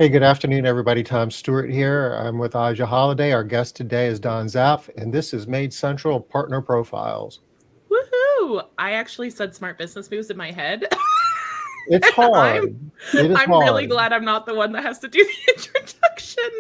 Hey, good afternoon, everybody. Tom Stewart here. I'm with Aja Holiday. Our guest today is Don Zapf, and this is MaidCentral Partner Profiles. Woohoo! I actually said smart business moves in my head. It's And I'm hard. It is I'm really hard. glad I'm not the one that has to do the introduction.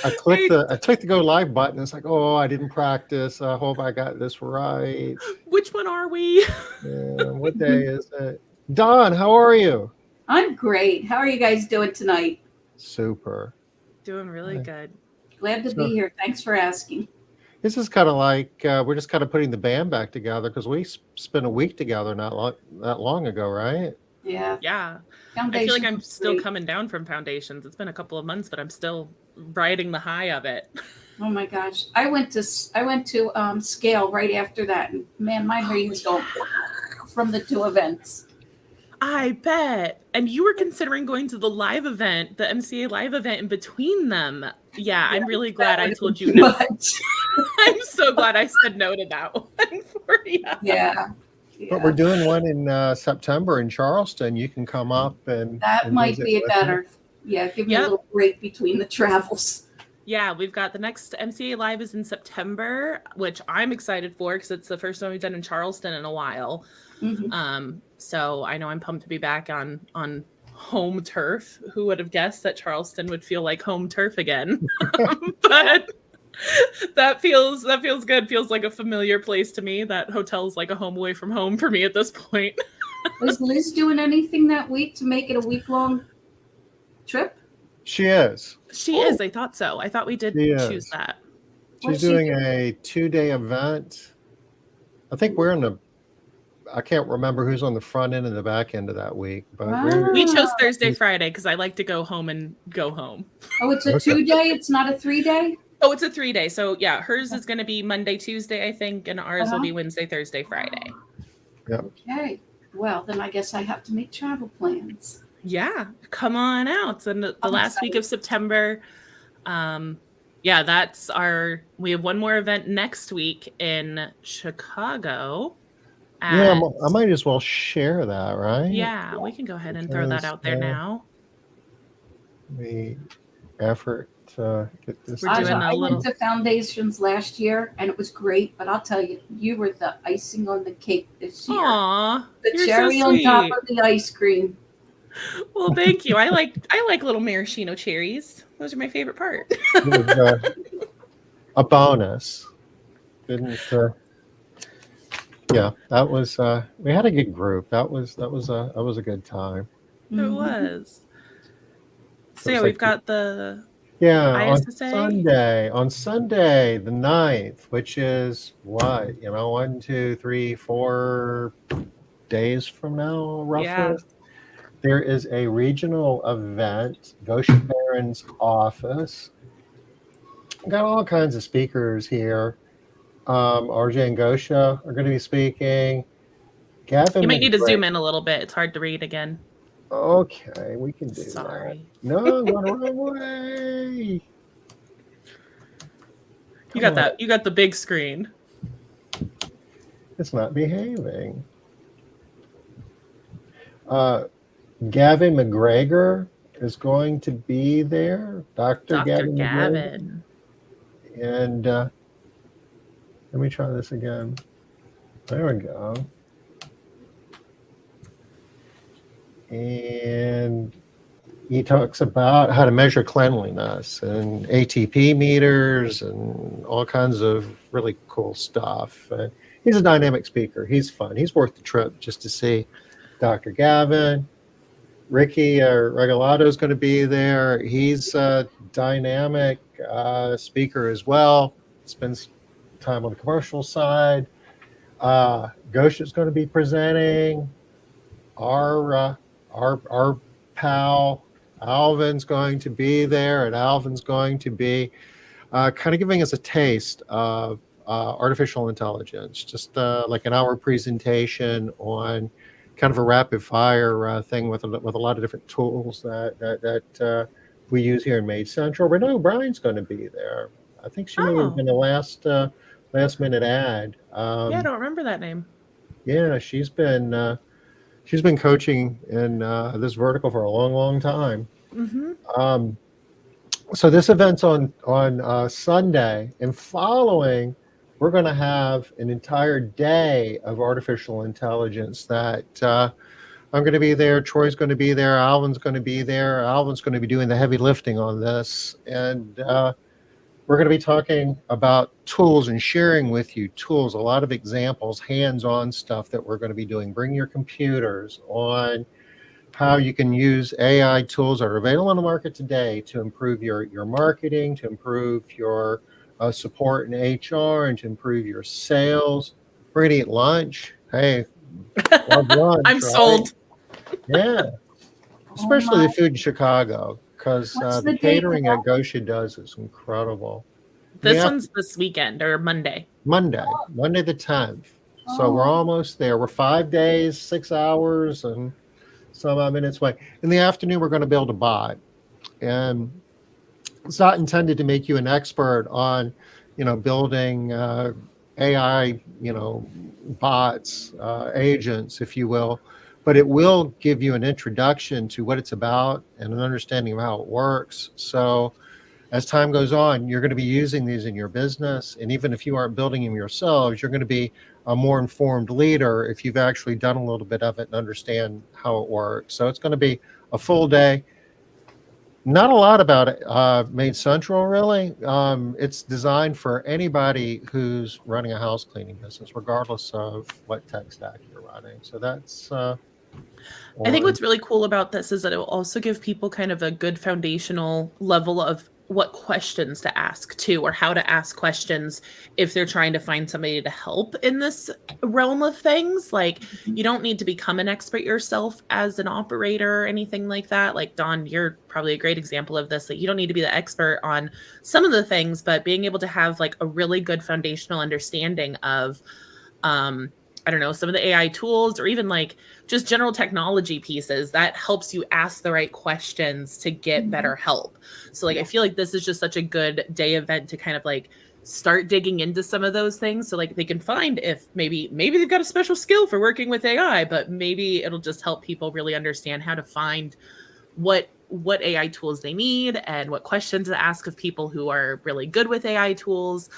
I clicked Hey, the go live button. It's like, oh, I didn't practice. I hope I got this right. which one are we? Yeah, what day is it? Don, how are you? I'm great. How are you guys doing tonight? Super. Doing really good. Glad to be So here. Thanks for asking. this is kind of like we're just kind of putting the band back together because we spent a week together not long ago, right? Yeah, Yeah. I feel like foundation I'm was still great. coming down from foundations. It's been a couple of months, but I'm still riding the high of it. Oh my gosh, I went to scale right after that, and man, my brain was going from the two events. I bet. And you were considering going to the live event, the MCA live event in between them. Yeah, I'm really glad That I would have been told you too no. much. I'm so glad I said no to that one for you. Yeah, But we're yeah. doing one in September in Charleston. You can come up That and might visit be a with me. better. Yeah, give me a Yep. little break between the travels. Yeah, we've got the next MCA Live is in September, which I'm excited for because it's the first one we've done in Charleston in a while. So I know I'm pumped to be back on home turf. Who would have guessed that Charleston would feel like home turf again? But that feels good. Feels like a familiar place to me. That hotel's like a home away from home for me at this point. Was Liz doing anything that week to make it a week-long trip? She is. She is. I thought so. I thought we did She choose is. that. She's What's she doing doing? a 2-day event. I think I can't remember who's on the front end and the back end of that week, but We chose Ah. Thursday, Friday because I like to go home and go home. Oh, it's a Okay. 2-day. It's not a 3-day. Oh, it's a 3-day. So yeah, hers is going to be Monday, Tuesday, I think, and ours will Uh-huh. be Wednesday, Thursday, Friday. Okay. Well, then I guess I have to make travel plans. Yeah, come on out. And the I'm last week of September, yeah, we have one more event next week in Chicago. Yeah, I might as well share that, right? Yeah, we can go ahead and throw that out there now. The effort to get this. We're doing I a little. went to Foundations last year, and it was great. But I'll tell you, you were the icing on the cake this year. Aw, The you're cherry so on top sweet. of the ice cream. Well, thank you. I like little maraschino cherries. Those are my favorite part. It was a bonus. Didn't. Yeah, that was. We had a good group. That was a good time. It was. So yeah, it's we've like- got the Yeah, ISSA. on Sunday, the 9th, which is what, 1, 2, 3, 4 days from now, roughly. Yeah. There is a regional event, Gosha Baron's office. Got all kinds of speakers here. RJ and Gosha are going to be speaking. Gavin, You might need to zoom in a little bit. It's hard to read again. Okay, we can do Sorry. that. No, I'm going the wrong way. You got that. You got the big screen. It's not behaving. Gavin McGregor is going to be there. Dr. Gavin. McGregor. And let me try this again. There we go. And he talks about how to measure cleanliness and ATP meters and all kinds of really cool stuff. He's a dynamic speaker. He's fun. He's worth the trip just to see Dr. Gavin. Ricky Regalado is going to be there. He's a dynamic speaker as well. Spends time on the commercial side. Gosha is going to be presenting. Our pal Alvin's going to be there, and Alvin's going to be kind of giving us a taste of artificial intelligence, just like an hour presentation on kind of a rapid fire thing with a lot of different tools that we use here in MaidCentral. Renee O'Brien's going to be there. I think she may have been the last minute ad. Yeah, I don't remember that name. Yeah, she's been coaching in this vertical for a long, long time. So this event's on Sunday, and following, we're going to have an entire day of artificial intelligence that I'm going to be there. Troy's going to be there. Alvin's going to be there. Alvin's going to be doing the heavy lifting on this. And we're going to be talking about tools and sharing with you tools, a lot of examples, hands-on stuff that we're going to be doing. Bring your computers on how you can use AI tools that are available on the market today to improve your marketing, to improve your support in HR, and to improve your sales. We're going to eat lunch. Hey, love lunch, I'm right? sold. Yeah, especially my. the food in Chicago, because What's the the date for catering that? at Gosha does is incredible. This Yeah, one's this weekend or Monday. Monday the 10th. So we're Oh. almost there. We're 5 days, 6 hours, and some odd minutes away. In the afternoon, we're going to build a bot, and it's not intended to make you an expert on, building AI, bots, agents, if you will, but it will give you an introduction to what it's about and an understanding of how it works. So as time goes on, you're going to be using these in your business. And even if you aren't building them yourselves, you're going to be a more informed leader if you've actually done a little bit of it and understand how it works. So it's going to be a full day. Not a lot about it, MaidCentral, really. It's designed for anybody who's running a house cleaning business, regardless of what tech stack you're running. So that's I think what's really cool about this is that it will also give people kind of a good foundational level of what questions to ask too, or how to ask questions if they're trying to find somebody to help in this realm of things. Like, you don't need to become an expert yourself as an operator or anything like that. Like, Dawn, you're probably a great example of this. Like, you don't need to be the expert on some of the things, but being able to have like a really good foundational understanding of I don't know, some of the AI tools, or even like just general technology pieces that helps you ask the right questions to get better help. So like, I feel like this is just such a good day event to kind of like start digging into some of those things. So like they can find if maybe they've got a special skill for working with AI, but maybe it'll just help people really understand how to find what AI tools they need and what questions to ask of people who are really good with AI tools.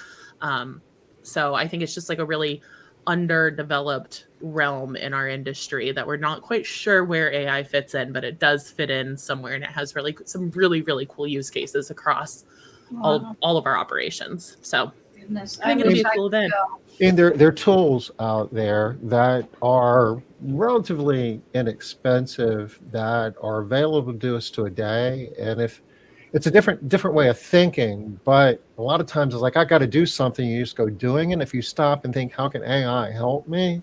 So I think it's just like a really underdeveloped realm in our industry that we're not quite sure where AI fits in, but it does fit in somewhere, and it has some really cool use cases across all of our operations. So Goodness, I think it'll be a cool event. And there are tools out there that are relatively inexpensive that are available to us to a day. And if it's a different way of thinking, but a lot of times it's like, I got to do something, you just go doing it. And if you stop and think, how can AI help me?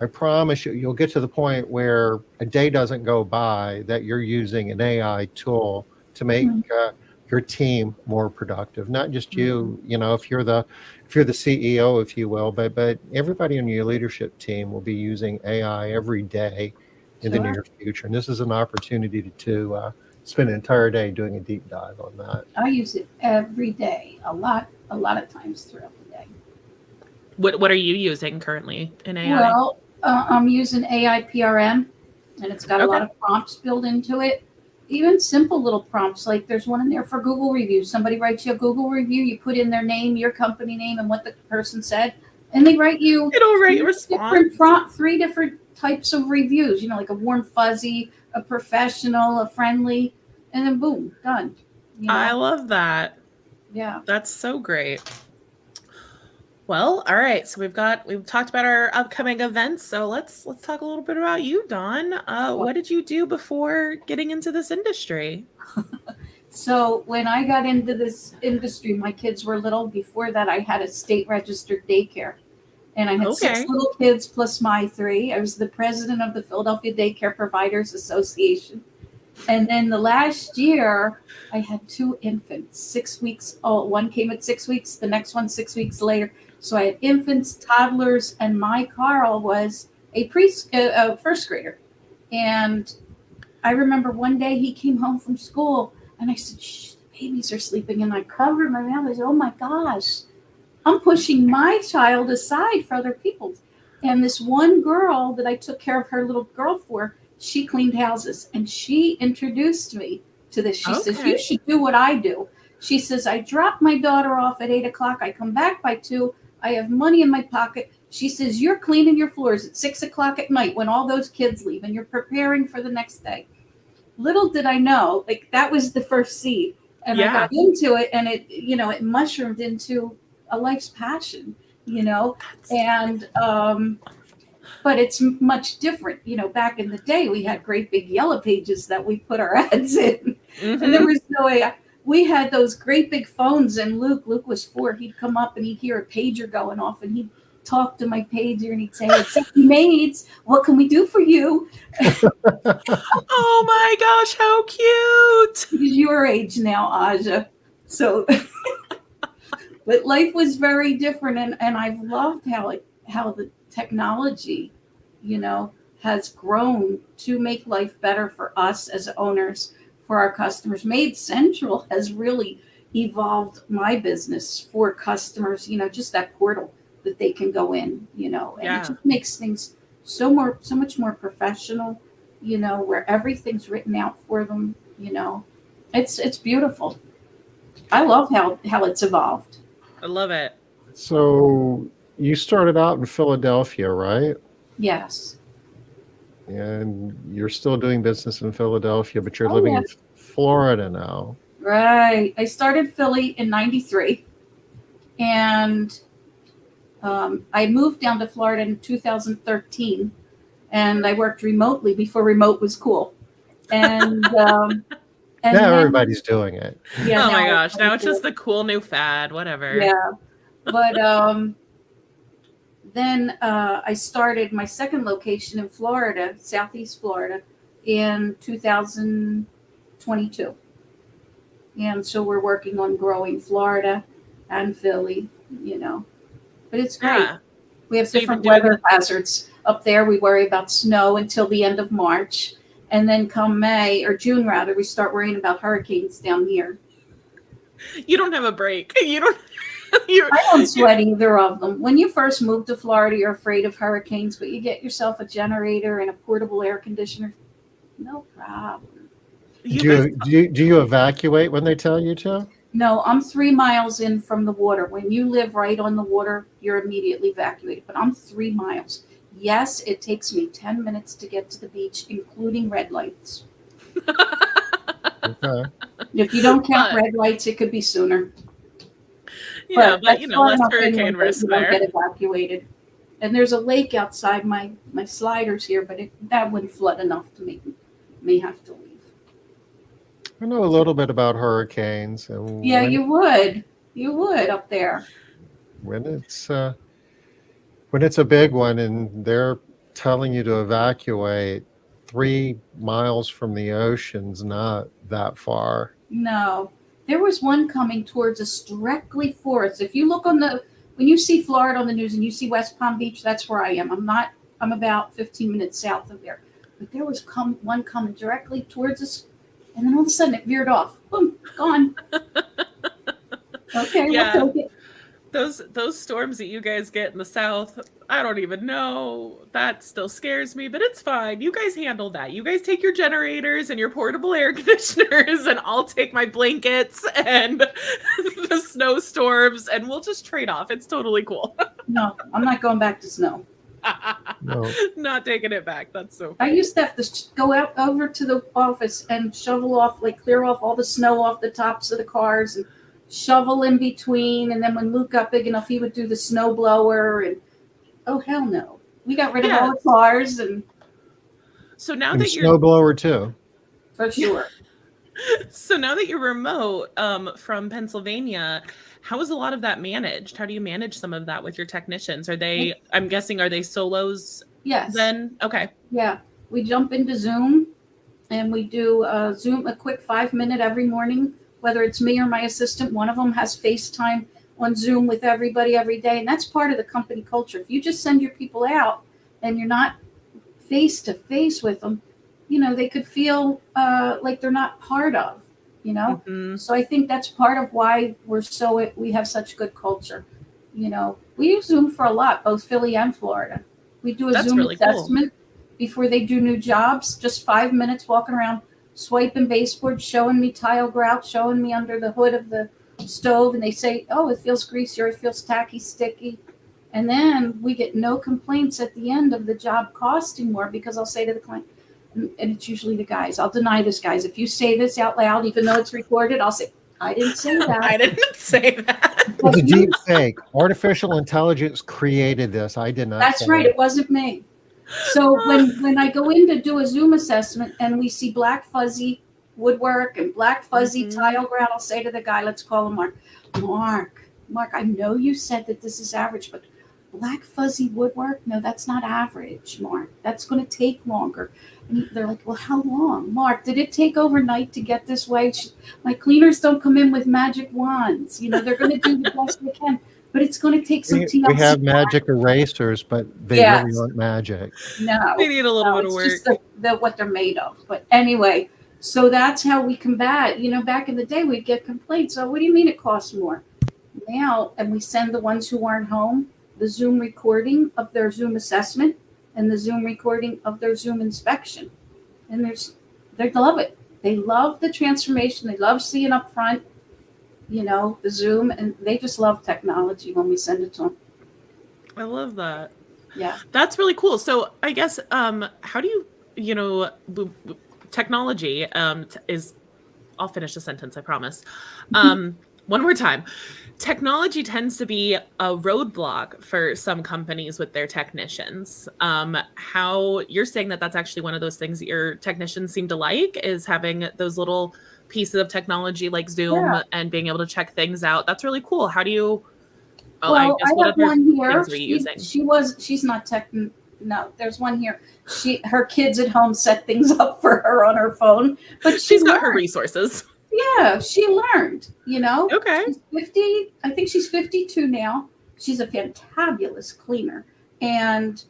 I promise you, you'll get to the point where a day doesn't go by that you're using an AI tool to make your team more productive. Not just you, if you're the CEO, if you will, but everybody on your leadership team will be using AI every day in the near future. And this is an opportunity to spend an entire day doing a deep dive on that. I use it every day, a lot of times throughout the day. What are you using currently in AI? Well, I'm using AI PRM, and it's got a lot of prompts built into it. Even simple little prompts, like there's one in there for Google reviews. Somebody writes you a Google review, you put in their name, your company name, and what the person said, and they write you three different types of reviews, like a warm fuzzy, a professional, a friendly, and then boom, done. I love that. Yeah. That's so great. Well, all right. So we've talked about our upcoming events. So let's talk a little bit about you, Dawn. What did you do before getting into this industry? So when I got into this industry, my kids were little. Before that, I had a state registered daycare, and I had 6 little kids plus my 3. I was the president of the Philadelphia Daycare Providers Association. And then the last year, I had 2 infants, 6 weeks old. One came at 6 weeks, the next one 6 weeks later. So I had infants, toddlers, and my Carl was a first grader. And I remember one day he came home from school, and I said, "Shh, the babies are sleeping." And I covered my mouth. I said, "Oh my gosh, I'm pushing my child aside for other people." And this one girl that I took care of her little girl for, she cleaned houses, and she introduced me to this. She says, you should do what I do. She says, I drop my daughter off at 8:00. I come back by 2. I have money in my pocket. She says, you're cleaning your floors at 6:00 at night when all those kids leave and you're preparing for the next day. Little did I know, like that was the first seed. And I got into it and it, it mushroomed into a life's passion, and, but it's much different. Back in the day, we had great big yellow pages that we put our ads in. Mm-hmm. And there was no way. We had those great big phones, and Luke was 4. He'd come up and he'd hear a pager going off, and he'd talk to my pager, and he'd say, Executive Maids, what can we do for you? Oh my gosh, how cute! He's your age now, Aja. So, but life was very different, and I've loved how the technology, has grown to make life better for us as owners, for our customers. MaidCentral has really evolved my business for customers, just that portal that they can go in, and it just makes things so much more professional, where everything's written out for them, it's beautiful. I love how it's evolved. I love it. So you started out in Philadelphia, right? Yes. And you're still doing business in Philadelphia, but you're living in Florida now. Right. I started Philly in 93, and I moved down to Florida in 2013, and I worked remotely before remote was cool. And now everybody's doing it. Yeah. Oh my gosh. Now it's just the cool new fad, whatever. Yeah. But then I started my second location in Florida, Southeast Florida, in 2022. And so we're working on growing Florida and Philly, But it's great. Yeah. We have different weather hazards. Up there, we worry about snow until the end of March. And then come May, or June rather, we start worrying about hurricanes down here. You don't have a break. I don't sweat either of them. When you first move to Florida, you're afraid of hurricanes, but you get yourself a generator and a portable air conditioner. No problem. Do you evacuate when they tell you to? No, I'm 3 miles in from the water. When you live right on the water, you're immediately evacuated. But I'm 3 miles. Yes, it takes me 10 minutes to get to the beach, including red lights. Okay. If you don't count red lights, it could be sooner. Yeah, but less hurricane risk there. Get evacuated. And there's a lake outside my sliders here, but that wouldn't flood enough to make me have to leave. I know a little bit about hurricanes. Yeah, you would up there. When it's a big one and they're telling you to evacuate, 3 miles from the ocean's not that far. No, there was one coming towards us directly for us. If you look when you see Florida on the news and you see West Palm Beach, that's where I am. I'm about 15 minutes south of there. But there was one coming directly towards us. And then all of a sudden it veered off. Boom, gone. Okay, yeah. We'll take it. Those storms that you guys get in the south, I don't even know. That still scares me, but it's fine. You guys handle that. You guys take your generators and your portable air conditioners, and I'll take my blankets and the snowstorms, and we'll just trade off. It's totally cool. No, I'm not going back to snow. No. Not taking it back. That's so funny. I used to have to go out over to the office and shovel off, clear off all the snow off the tops of the cars and shovel in between. And then when Luke got big enough, he would do the snow blower. And oh, hell no. We got rid of all the cars. And so now and that you're snow blower too. For sure. So now that you're remote from Pennsylvania, how is a lot of that managed? How do you manage some of that with your technicians? I'm guessing, are they solos? Yes. Then? Okay. Yeah. We jump into Zoom and we do a quick 5-minute every morning, whether it's me or my assistant. One of them has FaceTime on Zoom with everybody every day. And that's part of the company culture. If you just send your people out and you're not face to face with them, they could feel like they're not part of. Mm-hmm. So I think that's part of why we have such good culture. We use Zoom for a lot, both Philly and Florida. We do a Zoom assessment before they do new jobs, just 5 minutes walking around swiping baseboard, showing me tile grout, showing me under the hood of the stove, and they say, oh, it feels greasy or it feels tacky, sticky. And then we get no complaints at the end of the job costing more, because I'll say to the client, and it's usually the guys, I'll deny this, guys. If you say this out loud, even though it's recorded, I'll say, I didn't say that. I didn't say that. It's a deep fake. Artificial intelligence created this. I did not. That's right. It wasn't me. So when I go in to do a Zoom assessment and we see black fuzzy woodwork and black fuzzy tile grout, I'll say to the guy, let's call him Mark, I know you said that this is average, but black fuzzy woodwork, no, that's not average, Mark. That's going to take longer. And they're like, well, how long? Mark, did it take overnight to get this way? My cleaners don't come in with magic wands. They're going to do the best they can, but it's going to take some TLC. We have magic erasers, but they really aren't magic. No. They need a little bit of work. It's just what they're made of. But anyway, so that's how we combat. Back in the day, we'd get complaints. So what do you mean it costs more? Now, and we send the ones who aren't home the Zoom recording of their Zoom assessment and the Zoom recording of their Zoom inspection. And they love it. They love the transformation. They love seeing up front, the Zoom, and they just love technology when we send it to them. I love that. Yeah. That's really cool. So I guess, how do technology is, I'll finish the sentence, I promise. One more time. Technology tends to be a roadblock for some companies with their technicians. How you're saying that's actually one of those things that your technicians seem to like, is having those little pieces of technology like Zoom and being able to check things out. That's really cool. How do you? Well, I have one here. She's not tech. No, there's one here. Her kids at home set things up for her on her phone, but she's got her resources. Yeah, she learned, Okay. She's 50. I think she's 52 now. She's a fantabulous cleaner. And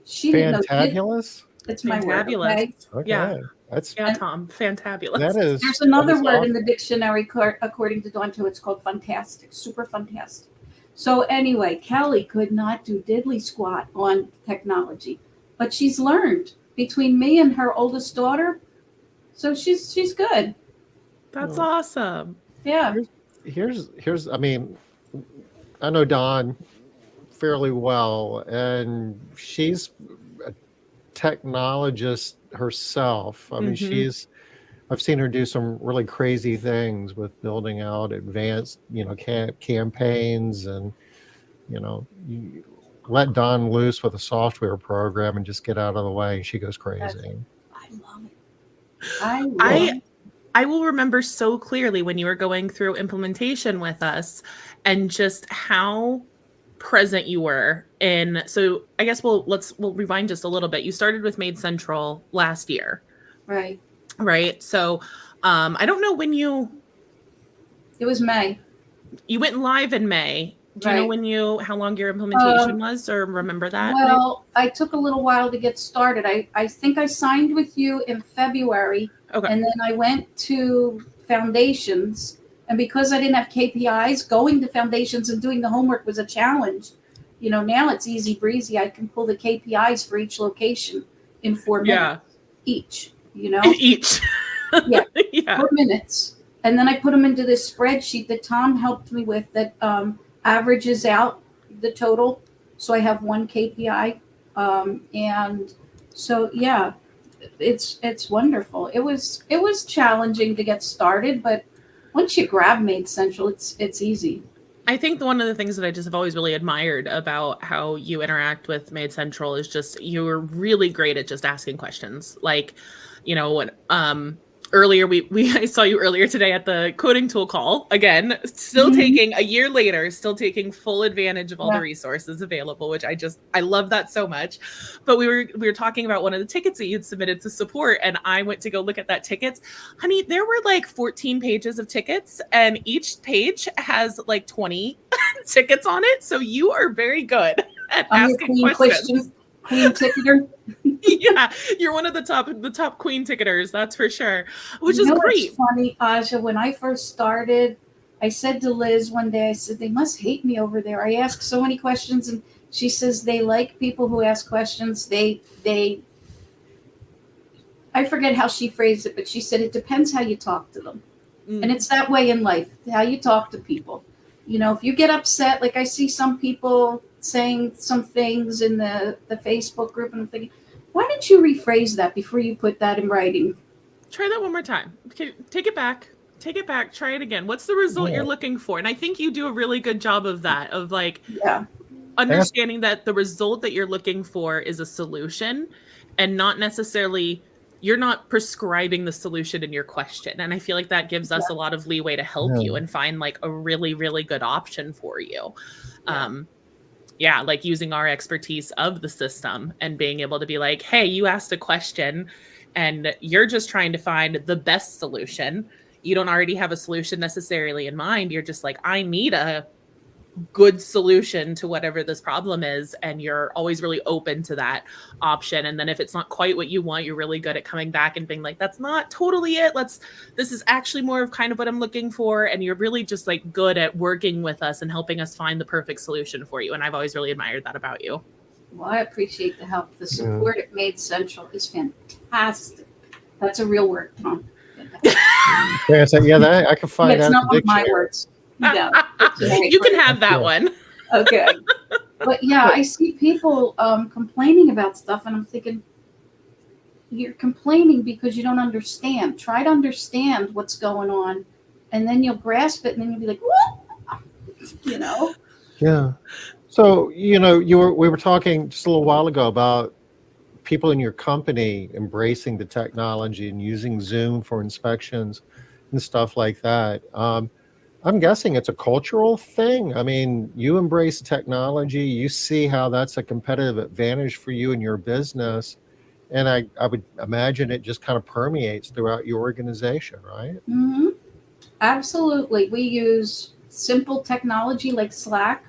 she didn't know. It's my word. Okay? Yeah. That's Tom. Fantabulous. That is. There's another word in the dictionary, according to Dawn, too. It's called fantastic. Super fantastic. So anyway, Kelly could not do diddly squat on technology, but she's learned between me and her oldest daughter. So she's good. That's awesome. Yeah. Here's. I mean, I know Dawn fairly well, and she's a technologist herself. I mean, I've seen her do some really crazy things with building out advanced, campaigns, and you let Dawn loose with a software program and just get out of the way, and she goes crazy. I love it. I will remember so clearly when you were going through implementation with us and just how present you were in. So I guess we'll rewind just a little bit. You started with MaidCentral last year. Right. So I don't know when it was May. You went live in May. Do you know how long your implementation was, or remember that? Well, I took a little while to get started. I think I signed with you in February. Okay. And then I went to foundations, and because I didn't have KPIs, going to foundations and doing the homework was a challenge. Now it's easy breezy. I can pull the KPIs for each location in 4 minutes each, Each. Yeah. 4 minutes. And then I put them into this spreadsheet that Tom helped me with that averages out the total. So I have one KPI. And so, yeah. It's wonderful. It was challenging to get started, but once you grab MaidCentral, it's easy. I think one of the things that I just have always really admired about how you interact with MaidCentral is just you're really great at just asking questions. Like, when earlier I saw you earlier today at the coding tool call, again, still taking a year later, still taking full advantage of all the resources available, which I love that so much. But we were talking about one of the tickets that you'd submitted to support, and I went to go look at that ticket. Honey, there were like 14 pages of tickets, and each page has like 20 tickets on it. So you are very good at asking questions. Queen ticketer. Yeah, you're one of the top queen ticketers, that's for sure. Which is great. What's funny, Aja, when I first started, I said to Liz one day, I said, they must hate me over there. I ask so many questions, and she says they like people who ask questions. I I forget how she phrased it, but she said, it depends how you talk to them. And it's that way in life, how you talk to people. You know, if you get upset, like I see some people saying some things in the Facebook group, and I'm thinking, why didn't you rephrase that before you put that in writing? Try that one more time. Okay, take it back. Take it back. Try it again. What's the result you're looking for? And I think you do a really good job of that, of like understanding that the result that you're looking for is a solution and not necessarily, you're not prescribing the solution in your question. And I feel like that gives us a lot of leeway to help you and find like a really, really good option for you. Like using our expertise of the system and being able to be like, hey, you asked a question and you're just trying to find the best solution. You don't already have a solution necessarily in mind. You're just like, I need a good solution to whatever this problem is. And you're always really open to that option. And then if it's not quite what you want, you're really good at coming back and being like, that's not totally it. This is actually more of kind of what I'm looking for. And you're really just like good at working with us and helping us find the perfect solution for you. And I've always really admired that about you. Well, I appreciate the help. The support at MaidCentral is fantastic. That's a real word, Tom. I can find That's that. not one of my words. No, you can have that one. Okay. But yeah, I see people complaining about stuff, and I'm thinking, you're complaining because you don't understand. Try to understand what's going on, and then you'll grasp it, and then you'll be like, what? You know? Yeah. So, you know, we were talking just a little while ago about people in your company embracing the technology and using Zoom for inspections and stuff like that. I'm guessing it's a cultural thing. I mean, you embrace technology, you see how that's a competitive advantage for you and your business. And I would imagine it just kind of permeates throughout your organization, right? Mm-hmm. Absolutely. We use simple technology like Slack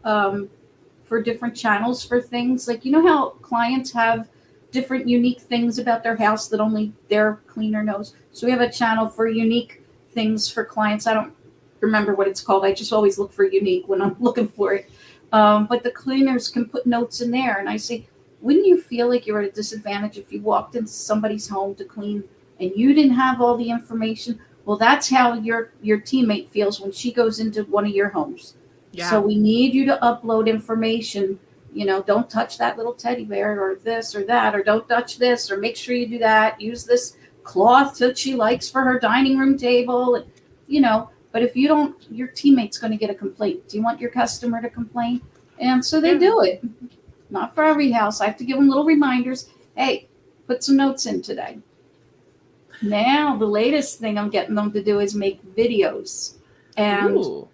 for different channels for things. Like, you know how clients have different unique things about their house that only their cleaner knows? So we have a channel for unique things for clients. I don't remember what it's called. I just always look for unique when I'm looking for it. But the cleaners can put notes in there. And I say, wouldn't you feel like you're at a disadvantage if you walked into somebody's home to clean and you didn't have all the information? Well, that's how your teammate feels when she goes into one of your homes. Yeah. So we need you to upload information. You know, don't touch that little teddy bear or this or that, or don't touch this, or make sure you do that. Use this cloth that she likes for her dining room table. And, you know, but if you don't, your teammate's going to get a complaint. Do you want your customer to complain? And so they do it. Not for every house. I have to give them little reminders. Hey, put some notes in today. Now, the latest thing I'm getting them to do is make videos. And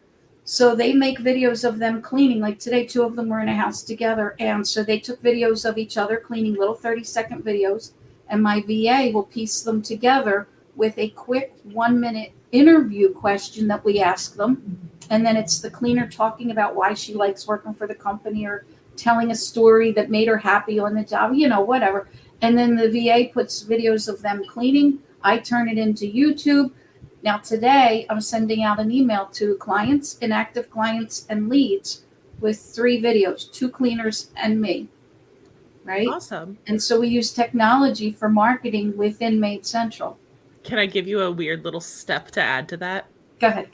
so they make videos of them cleaning. Like today, 2 of them were in a house together. And so they took videos of each other cleaning, little 30-second videos. And my VA will piece them together with a quick 1-minute interview question that we ask them. And then it's the cleaner talking about why she likes working for the company or telling a story that made her happy on the job, you know, whatever. And then the VA puts videos of them cleaning. I turn it into YouTube. Now today I'm sending out an email to clients, inactive clients, and leads with 3 videos, 2 cleaners and me. Right? Awesome. And so we use technology for marketing within MaidCentral. Can I give you a weird little step to add to that? Go ahead.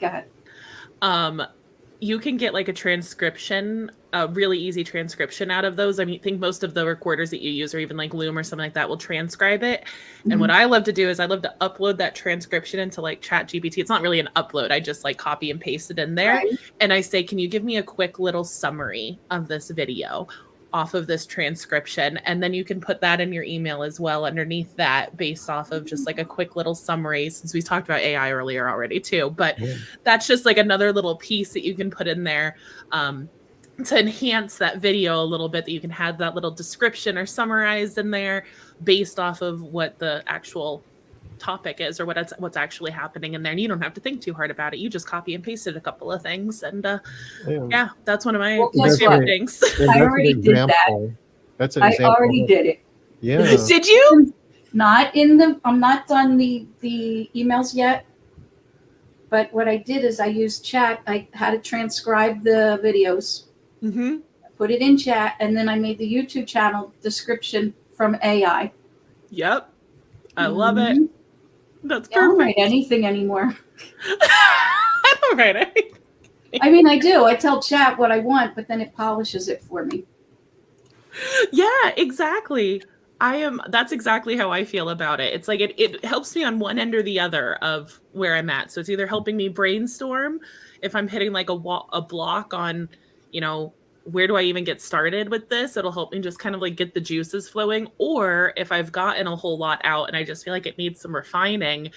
You can get like a transcription, a really easy transcription out of those. I mean, I think most of the recorders that you use, or even like Loom or something like that, will transcribe it. Mm-hmm. And what I love to do is I love to upload that transcription into like ChatGPT. It's not really an upload. I just like copy and paste it in there. Right. And I say, can you give me a quick little summary of this video off of this transcription? And then you can put that in your email as well underneath that, based off of just like a quick little summary, since we talked about AI earlier already too. But that's just like another little piece that you can put in there to enhance that video a little bit, that you can have that little description or summarized in there based off of what the actual topic is or what's actually happening in there. And you don't have to think too hard about it. You just copy and pasted a couple of things, and that's one of my favorite things. I already did that. That's an example. I already did it. Yeah. Did you? I'm not done the emails yet. But what I did is I used chat. I had to transcribe the videos, put it in chat, and then I made the YouTube channel description from AI. Yep. I love it. That's I don't write perfect. anything anymore. I don't write anything. I mean, I do. I tell chat what I want, but then it polishes it for me. Yeah, exactly. That's exactly how I feel about it. It's like it helps me on one end or the other of where I'm at. So it's either helping me brainstorm if I'm hitting like a block on, where do I even get started with this? It'll help me just kind of like get the juices flowing. Or if I've gotten a whole lot out and I just feel like it needs some refining,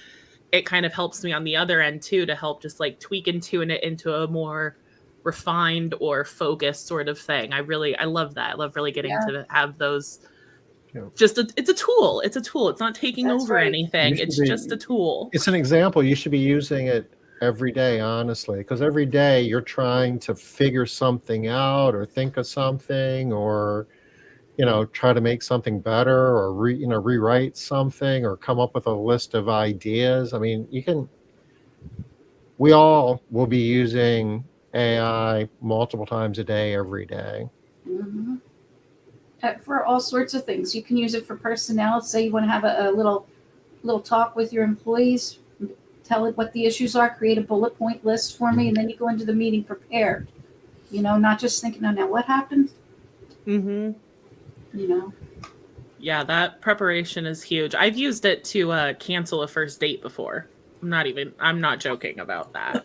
it kind of helps me on the other end too, to help just like tweak and tune it into a more refined or focused sort of thing. I love that. I love really getting to have those. It's a tool. It's a tool. It's not taking over anything. It's just a tool. It's an example. You should be using it every day, honestly, because every day you're trying to figure something out or think of something or, try to make something better or rewrite something or come up with a list of ideas. I mean, we all will be using AI multiple times a day, every day. Mm-hmm. For all sorts of things. You can use it for personnel. Say you want to have a little talk with your employees, tell it what the issues are, create a bullet point list for me, and then you go into the meeting prepared. Not just thinking, oh, now what happened? Mm-hmm. Yeah, that preparation is huge. I've used it to cancel a first date before. I'm not joking about that.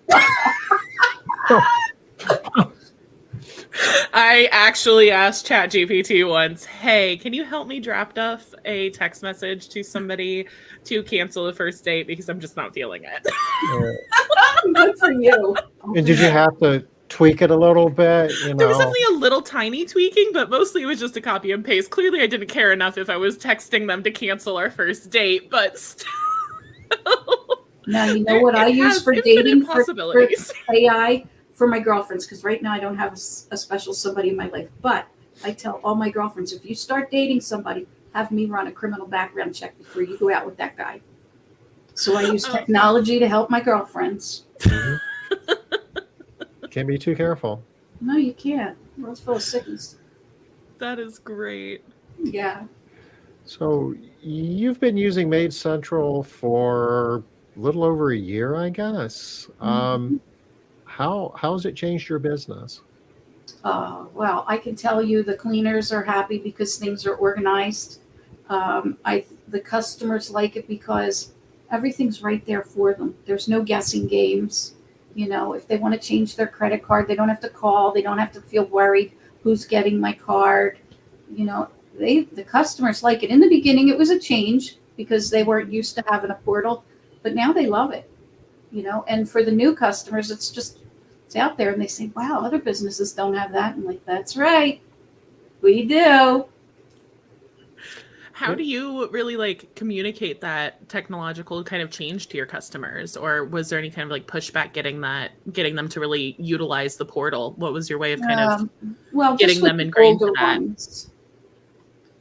I actually asked ChatGPT once, hey, can you help me draft up a text message to somebody to cancel a first date because I'm just not feeling it. Good for you. And did you have to tweak it a little bit? There was definitely a little tiny tweaking, but mostly it was just a copy and paste. Clearly, I didn't care enough if I was texting them to cancel our first date, but still. Now, you know what I use for dating for AI? For my girlfriends, because right now I don't have a special somebody in my life, but I tell all my girlfriends, if you start dating somebody, have me run a criminal background check before you go out with that guy. So I use technology to help my girlfriends. Can't be too careful. No, you can't. The world's full of sickies. That is great. Yeah. So you've been using MaidCentral for a little over a year, I guess. Mm-hmm. How has it changed your business? Well, I can tell you the cleaners are happy because things are organized. The customers like it because everything's right there for them. There's no guessing games. If they want to change their credit card, they don't have to call. They don't have to feel worried who's getting my card. The customers like it. In the beginning, it was a change because they weren't used to having a portal, but now they love it. And for the new customers, it's out there and they say, wow, other businesses don't have that. I'm like, that's right. We do. How do you really communicate that technological kind of change to your customers? Or was there any kind of pushback getting them to really utilize the portal? What was your way of kind of getting them ingrained to that? Ones,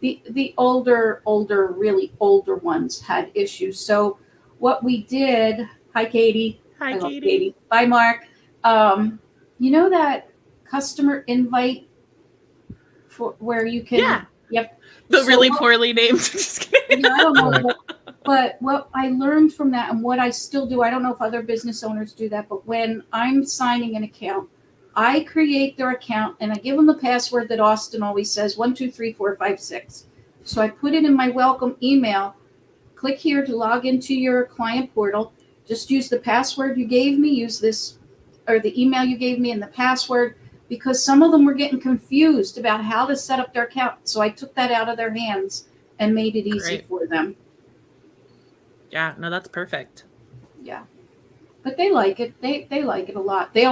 the older, really older ones had issues. So what we did, hi, Katie. Hi, love Katie. Katie. Bye, Mark. That customer invite for where you can. Yeah. Yep. The really poorly named. Just kidding. Yeah, I don't know. But what I learned from that and what I still do, I don't know if other business owners do that, but when I'm signing an account, I create their account and I give them the password that Austin always says, 1, 2, 3, 4, 5, 6. So I put it in my welcome email. Click here to log into your client portal. Just use the password you gave me, use this, or the email you gave me and the password, because some of them were getting confused about how to set up their account. So I took that out of their hands and made it easy for them. Yeah, no, that's perfect. Yeah. But they like it. They like it a lot. They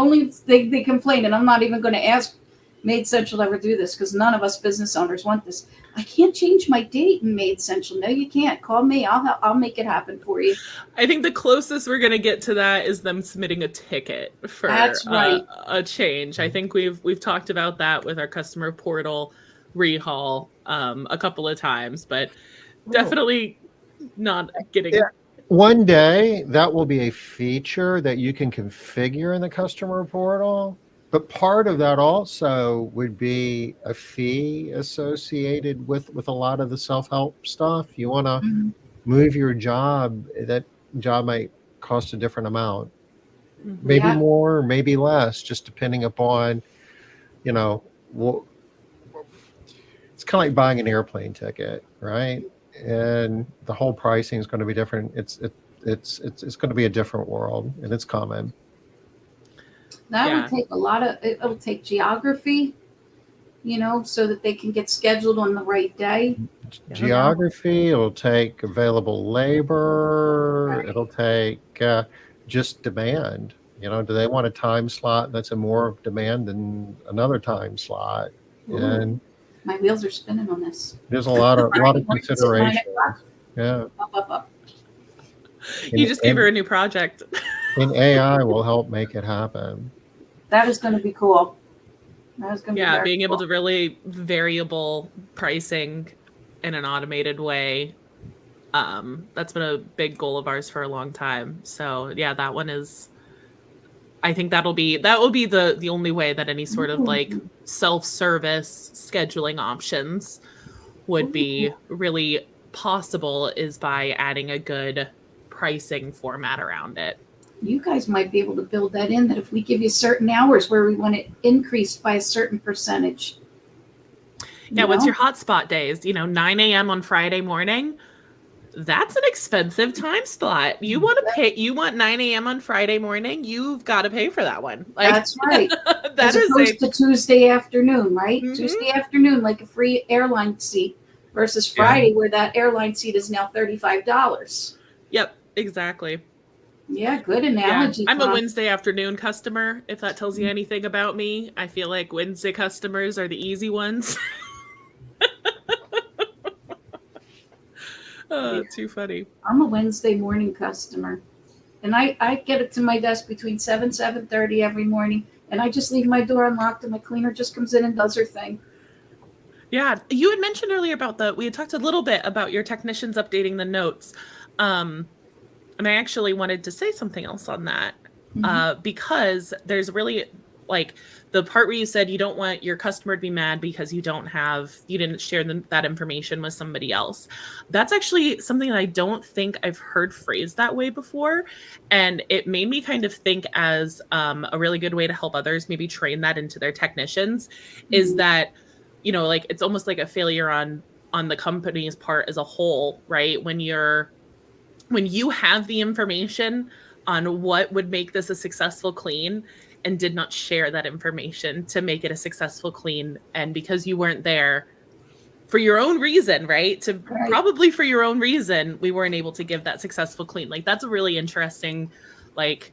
complain, and I'm not even going to ask MaidCentral to ever do this because none of us business owners want this. I can't change my date in MaidCentral. No, you can't. Call me. I'll make it happen for you. I think the closest we're going to get to that is them submitting a ticket for a change. I think we've talked about that with our customer portal rehaul a couple of times, but definitely not getting. Yeah. One day that will be a feature that you can configure in the customer portal. But part of that also would be a fee associated with a lot of the self-help stuff. You want to move your job, that job might cost a different amount, Mhm. maybe Yeah. more, maybe less, just depending upon, you know, what. It's kind of like buying an airplane ticket, right? And the whole pricing is going to be different. It's going to be a different world, and it's coming. That would Yeah. take a lot of, it'll take geography, so that they can get scheduled on the right day. Geography, it'll take available labor, Right. it'll take just demand. Do they want a time slot that's in more demand than another time slot? Ooh, And my wheels are spinning on this. there's a lot of Friday mornings at 9 consideration. o'clock. Yeah. Up. You And, just gave her a new project. and AI will help make it happen. That is going to be cool. That is going to be Yeah, very being able cool. to really variable pricing in an automated way. That's been a big goal of ours for a long time. So yeah, that one is, I think that will be the only way that any sort of like self-service scheduling options would be really possible, is by adding a good pricing format around it. You guys might be able to build that in, that if we give you certain hours where we want it increased by a certain percentage. Yeah, what's your hotspot days? 9 a.m. on Friday morning. That's an expensive time slot. You want 9 a.m. on Friday morning, you've got to pay for that one. Like, That's right. that As is opposed to Tuesday afternoon, right? Mhm. Tuesday afternoon, like a free airline seat, versus Friday, where that airline seat is now $35. Yep, exactly. Yeah, good analogy. I'm a Tom. Wednesday afternoon customer, if that tells you anything about me. I feel like Wednesday customers are the easy ones. Too funny. I'm a Wednesday morning customer, and I get it to my desk between 7:30 every morning, and I just leave my door unlocked, and my cleaner just comes in and does her thing. Yeah, you had mentioned earlier we had talked a little bit about your technicians updating the notes. And I actually wanted to say something else on that, because there's really, like, the part where you said you don't want your customer to be mad because you didn't share that information with somebody else. That's actually something that I don't think I've heard phrased that way before. And it made me kind of think as a really good way to help others maybe train that into their technicians, is that, like, it's almost like a failure on the company's part as a whole, right? When you have the information on what would make this a successful clean and did not share that information to make it a successful clean, and because you weren't there for your own reason, right? Probably for your own reason, we weren't able to give that successful clean. Like, that's a really interesting, like,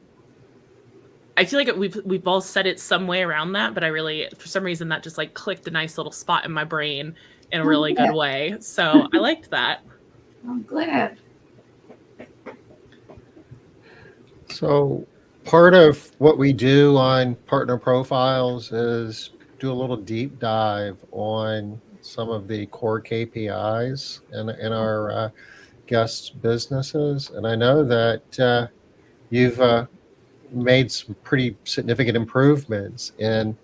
I feel like we've all said it some way around that, but I really, for some reason, that just like clicked a nice little spot in my brain in a really good way. So I liked that. I'm glad. So part of what we do on partner profiles is do a little deep dive on some of the core KPIs in our guests' businesses. And I know that you've made some pretty significant improvements in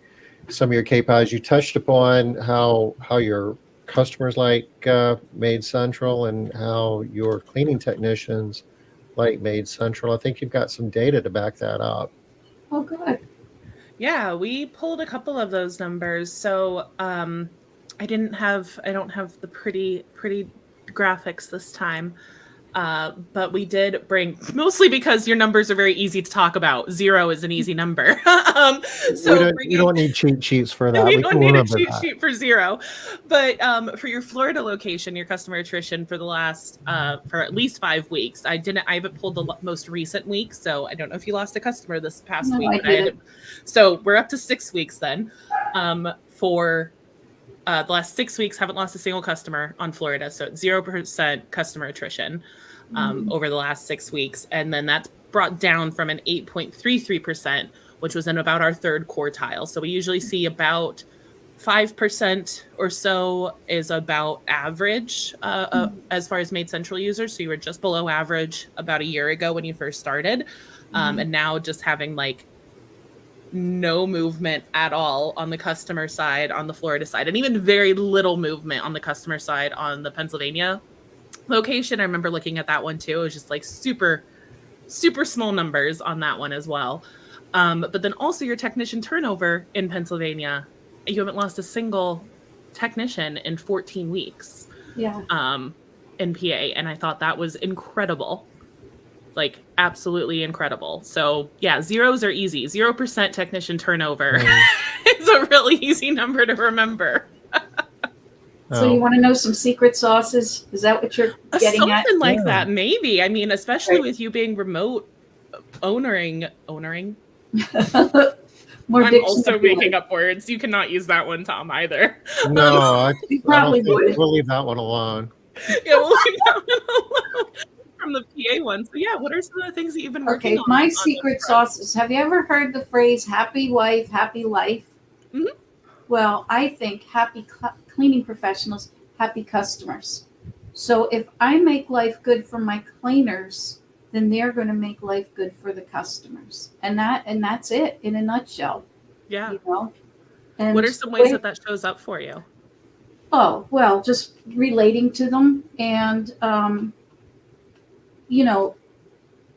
some of your KPIs. You touched upon how your customers like MaidCentral and how your cleaning technicians like MaidCentral. I think you've got some data to back that up. Oh, good. Yeah, we pulled a couple of those numbers. So I don't have the pretty graphics this time. But we did bring, mostly because your numbers are very easy to talk about. 0 is an easy number. So we don't need cheat sheets for that. We don't need a cheat sheet for 0. But for your Florida location, your customer attrition for the last for at least 5 weeks. I haven't pulled the most recent week, so I don't know if you lost a customer this past week. So we're up to 6 weeks then. For the last 6 weeks, haven't lost a single customer on Florida. So 0% customer attrition over the last 6 weeks. And then that's brought down from an 8.33%, which was in about our third quartile. So we usually see about 5% or so is about average as far as MaidCentral users. So you were just below average about a year ago when you first started. And now just having like no movement at all on the customer side, on the Florida side, and even very little movement on the customer side on the Pennsylvania Location, I remember looking at that one too. It was just like super, super small numbers on that one as well. But then also your technician turnover in Pennsylvania, you haven't lost a single technician in 14 weeks. Yeah. In PA. And I thought that was incredible. Like absolutely incredible. So yeah, zeros are easy. 0% technician turnover is a really easy number to remember. So you want to know some secret sauces? Is that what you're getting Something at? like that, maybe. I mean, especially Right. with you being remote owning. More I'm dictionary also words. making up words. You cannot use that one, Tom, either. No, You I don't probably think would. we'll leave that one alone. Yeah, we'll leave that one alone from the PA one. So yeah, what are some of the things that you've been working Okay, on? my this secret front? sauces. Have you ever heard the phrase happy wife, happy life? Mhm. Well, I think happy cleaning professionals, happy customers. So if I make life good for my cleaners, then they're going to make life good for the customers. And that's it in a nutshell, Yeah. you know. And What are some ways that shows up for you? Oh, well, just relating to them and you know,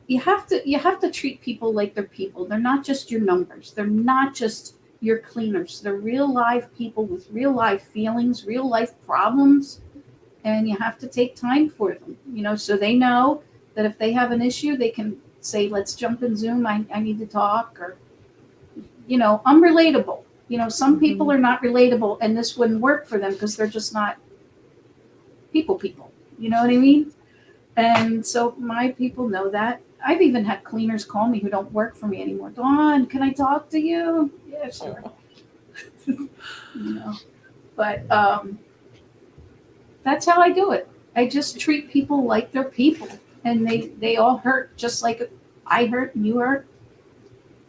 you have to treat people like they're people. They're not just your numbers. They're not just your cleaners. They're real live people with real life feelings, real life problems, and you have to take time for them, you know, so they know that if they have an issue, they can say, let's jump in Zoom. I need to talk, or, you know, I'm relatable. You know, some people are not relatable and this wouldn't work for them because they're just not people. You know what I mean? And so my people know that. I've even had cleaners call me who don't work for me anymore. Dawn, can I talk to you? Yeah, sure. You know, but that's how I do it. I just treat people like they're people, and they all hurt just like I hurt and you hurt.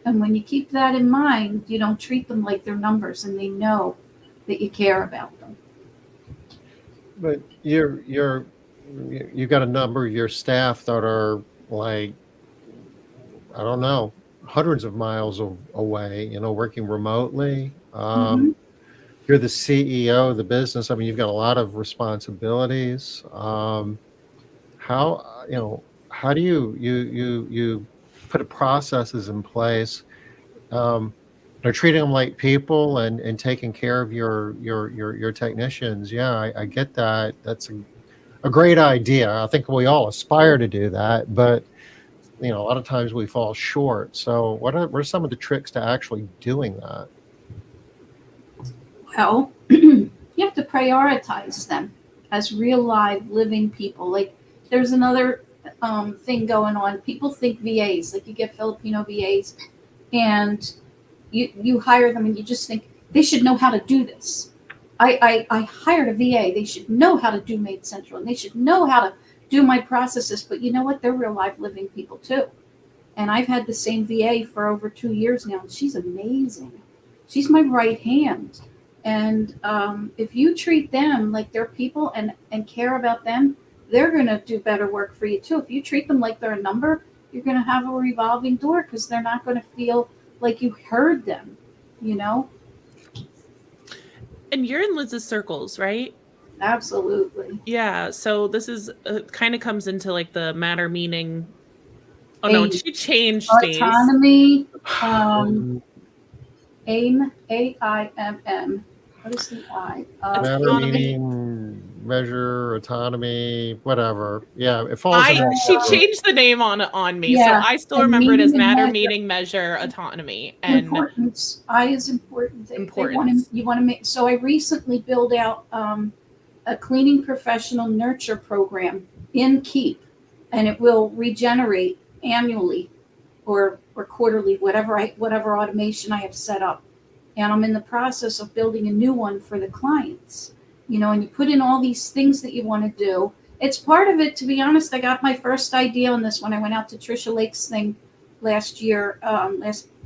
And when you keep that in mind, you don't treat them like they're numbers, and they know that you care about them. But you've got a number of your staff that are like, I don't know, hundreds of miles away, you know, working remotely. You're the CEO of the business. I mean, you've got a lot of responsibilities. How, you know, how do you put processes in place? They're treating them like people and taking care of your technicians. Yeah, I get that. That's a great idea. I think we all aspire to do that, but you know, a lot of times we fall short. So what are some of the tricks to actually doing that? Well, you have to prioritize them as real live living people. Like there's another thing going on. People think VAs, like you get Filipino VAs, and you hire them and you just think they should know how to do this. I hired a VA. They should know how to do MaidCentral, and they should know how to do my processes. But you know what? They're real life living people too. And I've had the same VA for over 2 years now, and she's amazing. She's my right hand. And if you treat them like they're people and care about them, they're going to do better work for you too. If you treat them like they're a number, you're going to have a revolving door because they're not going to feel like you heard them, you know? And you're in Liz's circles, right? Absolutely. Yeah. So this is kind of comes into like the matter meaning. Oh no, she changed these. Autonomy. AIMM. AIMM. What is the I? Matter, meaning, measure, autonomy, whatever. Yeah, it falls. She changed the name on me, yeah, so I still remember it as matter, meaning, measure, autonomy, and importance. I is important. Importance. You want to make. So I recently built out a cleaning professional nurture program in Keep, and it will regenerate annually or quarterly, whatever automation I have set up. And I'm in the process of building a new one for the clients. You know, and you put in all these things that you want to do. It's part of it, to be honest. I got my first idea on this when I went out to Trisha Lake's thing last year,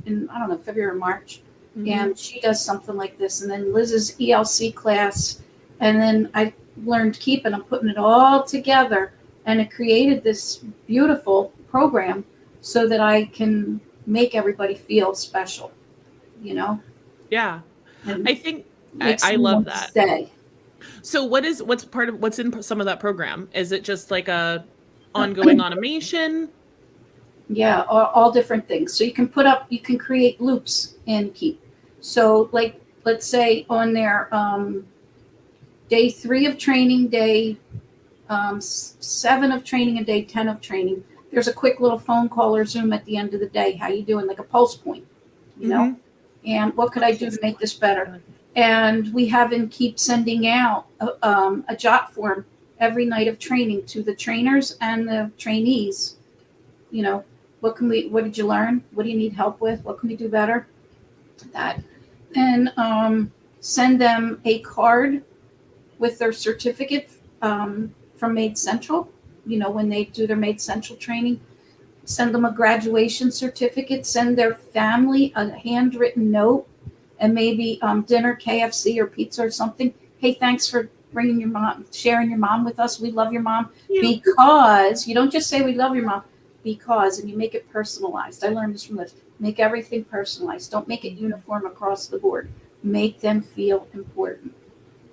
in I don't know, February or March. And she does something like this. And then Liz's ELC class. And then I learned Keep, and I'm putting it all together. And it created this beautiful program so that I can make everybody feel special, you know? Yeah. And I think I love that. Stay. So what's in some of that program? Is it just like a ongoing automation? Yeah, all different things. So you can create loops in Keep. So like, let's say on their day 3 of training, day 7 of training, and day 10 of training, there's a quick little phone call or Zoom at the end of the day. How you doing? Like a pulse point, you know? And what could I do to make this better? And we have in Keep sending out a jot form every night of training to the trainers and the trainees. You know, what did you learn? What do you need help with? What can we do better? That. And send them a card with their certificate from MaidCentral. You know, when they do their MaidCentral training, send them a graduation certificate, send their family a handwritten note, and maybe dinner, KFC or pizza or something. Hey, thanks for bringing your mom, sharing your mom with us. We love your mom. Because you don't just say we love your mom, because, and you make it personalized. I learned this from Liz. Make everything personalized. Don't make it uniform across the board. Make them feel important,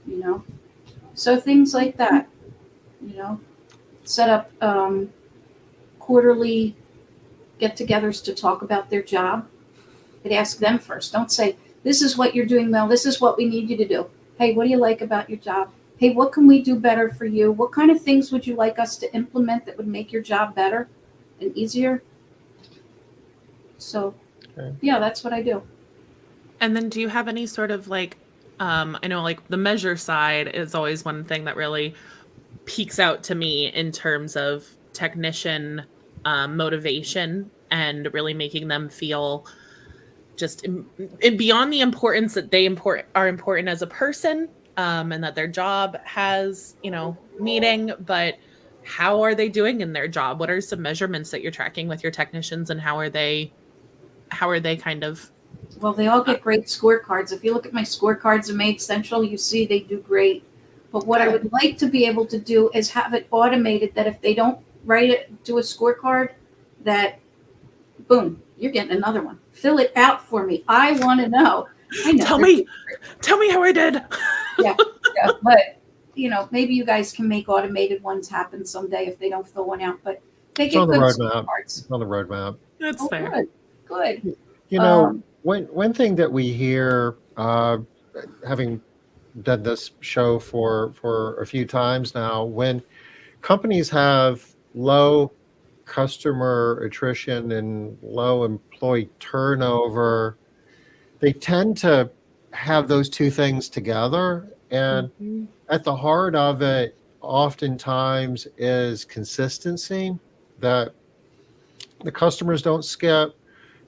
you know? So things like that, you know, set up quarterly get-togethers to talk about their job. But ask them first. Don't say, this is what you're doing well. This is what we need you to do. Hey, what do you like about your job? Hey, what can we do better for you? What kind of things would you like us to implement that would make your job better and easier? So, yeah, that's what I do. And then do you have any sort of like, I know like the measure side is always one thing that really peeks out to me in terms of technician motivation and really making them feel just beyond the importance that they are important as a person, and that their job has, you know, meaning, but how are they doing in their job? What are some measurements that you're tracking with your technicians, and how are they kind of? Well, they all get great scorecards. If you look at my scorecards in MaidCentral, you see they do great. But what I would like to be able to do is have it automated that if they don't do a scorecard, that boom, you're getting another one. Fill it out for me. I want to know. I know. Tell me how I did. Yeah. But you know, maybe you guys can make automated ones happen someday if they don't fill one out. But they get good scorecards. It's on the roadmap. That's fair. Good. You know, one thing that we hear, having done this show for a few times now, when companies have low customer attrition and low employee turnover, they tend to have those two things together. And at the heart of it, oftentimes, is consistency, that the customers don't skip,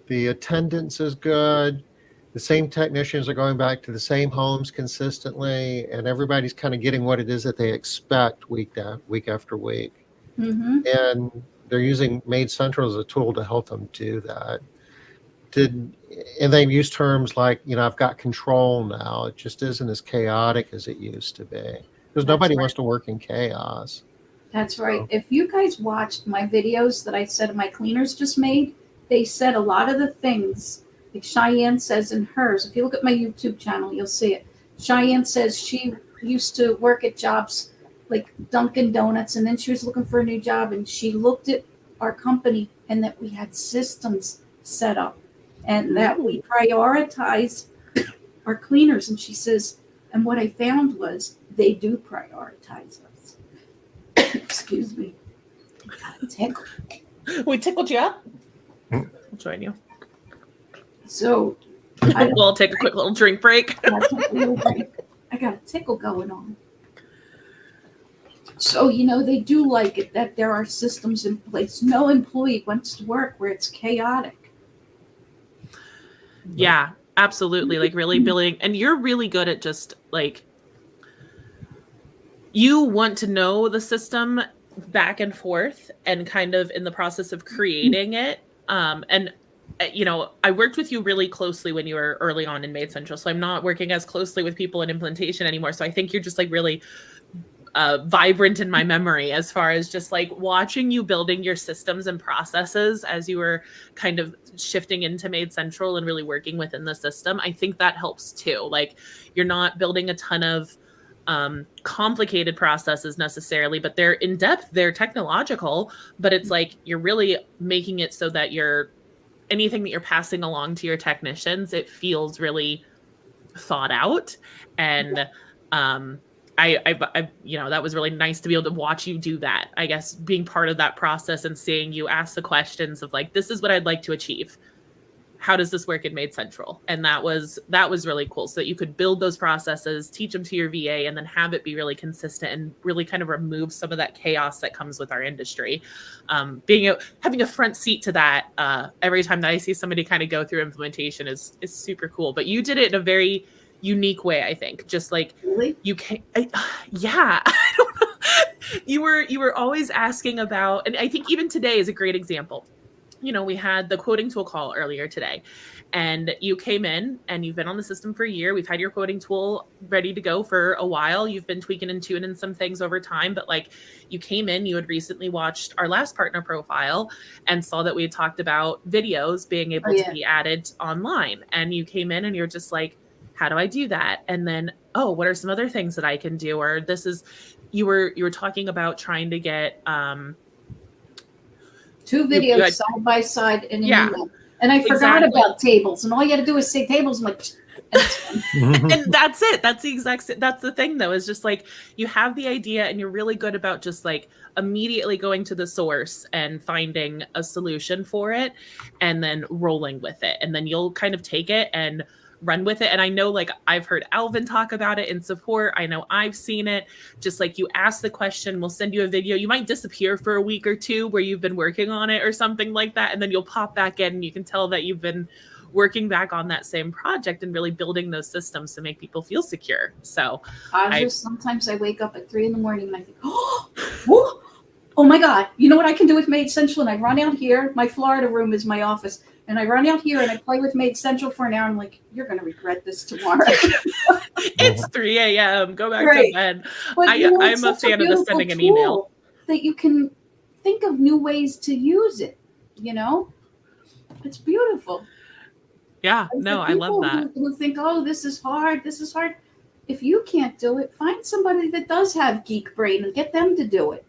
the attendance is good, the same technicians are going back to the same homes consistently, and everybody's kind of getting what it is that they expect week after week. And they're using MaidCentral as a tool to help them do that. And they use terms like, you know, I've got control now. It just isn't as chaotic as it used to be, because nobody wants to work in chaos. That's right. So, if you guys watched my videos that I said my cleaners just made, they said a lot of the things like Cheyenne says in hers. If you look at my YouTube channel, you'll see it. Cheyenne says she used to work at jobs like Dunkin' Donuts, and then she was looking for a new job, and she looked at our company and that we had systems set up and that we prioritize our cleaners. And she says, and what I found was they do prioritize us. Excuse me. Tickle. We tickled you up? I'll join you. So we'll take a quick little drink break. I got a tickle going on. So, you know, they do like it that there are systems in place. No employee wants to work where it's chaotic. Yeah, absolutely. Like really building, and you're really good at just like, you want to know the system back and forth and kind of in the process of creating it. And you know, I worked with you really closely when you were early on in MaidCentral, so I'm not working as closely with people in implementation anymore. So I think you're just like really vibrant in my memory as far as just like watching you building your systems and processes as you were kind of shifting into MaidCentral and really working within the system. I think that helps too. Like you're not building a ton of complicated processes necessarily, but they're in depth, they're technological, but it's like you're really making it so that anything that you're passing along to your technicians, it feels really thought out. And I that was really nice to be able to watch you do that. I guess being part of that process and seeing you ask the questions of like, this is what I'd like to achieve. How does this work in MaidCentral? And that was really cool, so that you could build those processes, teach them to your VA, and then have it be really consistent and really kind of remove some of that chaos that comes with our industry. Having a front seat to that every time that I see somebody kind of go through implementation is super cool. But you did it in a very unique way, I think. Just like Really? you can, yeah. I don't know. You were always asking about, and I think even today is a great example. We had the quoting tool call earlier today, and you came in and you've been on the system for a year. We've had your quoting tool ready to go for a while. You've been tweaking and tuning some things over time, but like you came in, you had recently watched our last partner profile and saw that we had talked about videos being able to be added online. And you came in and you're just like, how do I do that? And then, what are some other things that I can do? Or you were talking about trying to get, 2 videos side by side in an email. And I forgot about tables, and all you had to do is say tables. I'm like, and that's it. That's the thing though, is just like you have the idea and you're really good about just like immediately going to the source and finding a solution for it and then rolling with it. And then you'll kind of take it and run with it. And I know, like, I've heard Alvin talk about it in support. I know I've seen it. Just like you ask the question, we'll send you a video. You might disappear for a week or two where you've been working on it or something like that. And then you'll pop back in and you can tell that you've been working back on that same project and really building those systems to make people feel secure. So sometimes I wake up at 3 a.m. and I think, oh my God, you know what I can do with MaidCentral? And I run out here. My Florida room is my office. And I run out here and I play with MaidCentral for an hour. I'm like, you're going to regret this tomorrow. It's 3 a.m. Go back to bed. But, I'm a fan of the sending an email. That you can think of new ways to use it. It's beautiful. Yeah, no, I love that. Who think, this is hard. If you can't do it, find somebody that does have geek brain and get them to do it.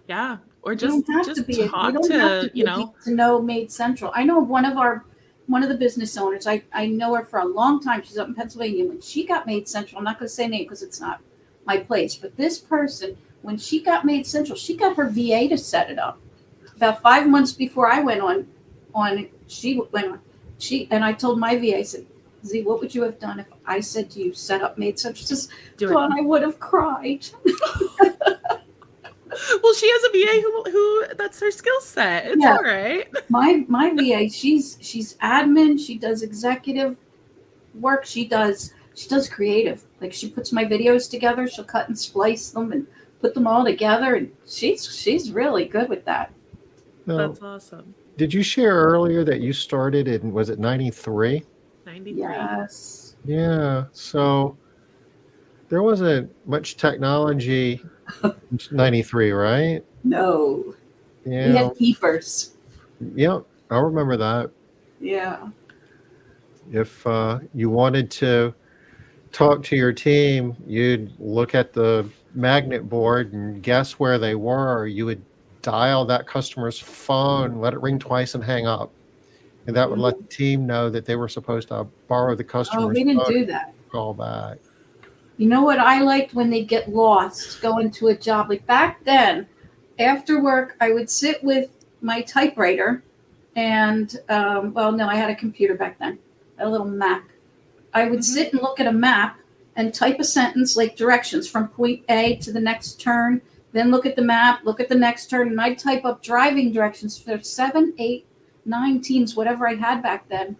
Yeah. Or just talk to know MaidCentral. I know one of the business owners. I know her for a long time. She's up in Pennsylvania. When she got MaidCentral, I'm not going to say name because it's not my place. But this person, when she got MaidCentral, she got her VA to set it up. About 5 months before I went on, she went on. And I told my VA, I said, Z, what would you have done if I said to you, set up MaidCentral? She says, I would have cried. Well, she has a VA who that's her skill set. It's all right. My VA, she's admin. She does executive work. She does creative. Like she puts my videos together. She'll cut and splice them and put them all together. And she's really good with that. That's awesome. Did you share earlier that you started in, was it 93? 93. Yes. Yeah. So there wasn't much technology in 93, right? No. Yeah. We had keepers. Yep. I remember that. Yeah. If you wanted to talk to your team, you'd look at the magnet board and guess where they were. You would dial that customer's phone, let it ring twice and hang up. And that would let the team know that they were supposed to borrow the customer's phone. Oh, we didn't do that. Call back. You know what I liked? When they get lost going to a job. Like back then, after work, I would sit with my typewriter and, I had a computer back then, a little Mac. I would sit and look at a map and type a sentence like directions from point A to the next turn, then look at the map, look at the next turn, and I'd type up driving directions for 7, 8, 9 teams, whatever I had back then,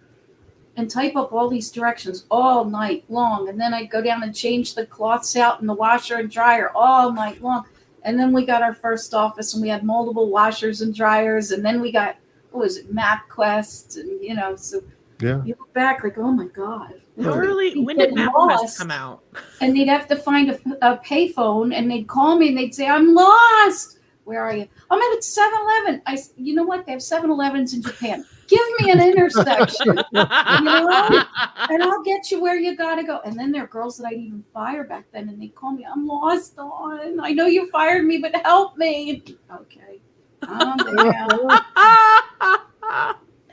and type up all these directions all night long. And then I'd go down and change the cloths out in the washer and dryer all night long. And then we got our first office and we had multiple washers and dryers. And then we got, MapQuest. And, so you look back like, oh my God. When did MapQuest come out? And they'd have to find a payphone and they'd call me and they'd say, I'm lost. Where are you? I'm at 7-Eleven. You know what? They have 7-Elevens in Japan. Give me an intersection, and I'll get you where you gotta go. And then there are girls that I'd even fire back then, and they call me, I'm lost on. I know you fired me, but help me. Okay.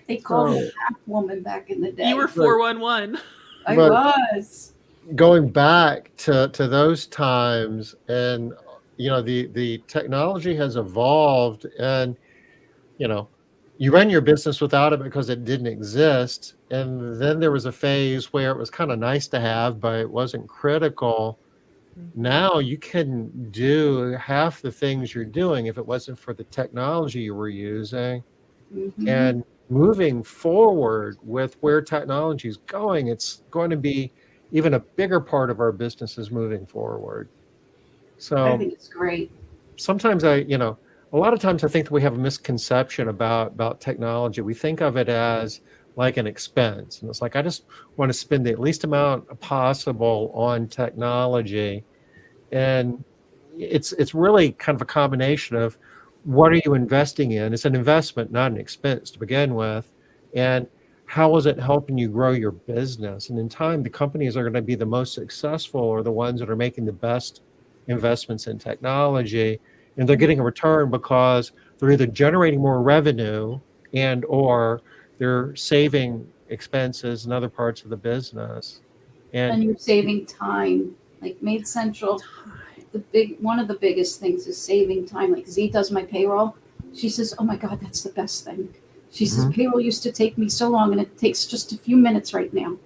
They called me Zapf woman back in the day. You were 411. I was. Going back to those times, and the technology has evolved, and you ran your business without it because it didn't exist, and then there was a phase where it was kind of nice to have, but it wasn't critical. Now you couldn't do half the things you're doing if it wasn't for the technology you were using. And moving forward with where technology is going, it's going to be even a bigger part of our businesses moving forward. So I think it's great. Sometimes a lot of times I think that we have a misconception about technology. We think of it as like an expense, and it's like, I just want to spend the least amount possible on technology. And it's really kind of a combination of, what are you investing in? It's an investment, not an expense to begin with. And how is it helping you grow your business? And in time, the companies are going to be the most successful, or the ones that are making the best investments in technology. And they're getting a return because they're either generating more revenue or they're saving expenses in other parts of the business. And you're saving time. Like MaidCentral, one of the biggest things is saving time. Like Z does my payroll. She says, oh my God, that's the best thing. She says, payroll used to take me so long, and it takes just a few minutes right now.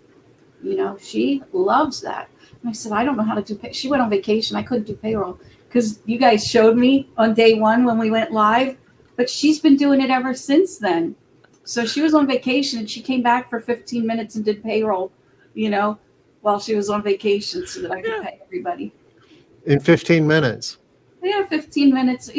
She loves that. And I said, I don't know how to do pay. She went on vacation. I couldn't do payroll because you guys showed me on day one when we went live, but she's been doing it ever since then. So she was on vacation, and she came back for 15 minutes and did payroll, while she was on vacation, so that I could pay everybody. In 15 minutes. Yeah, 15 minutes.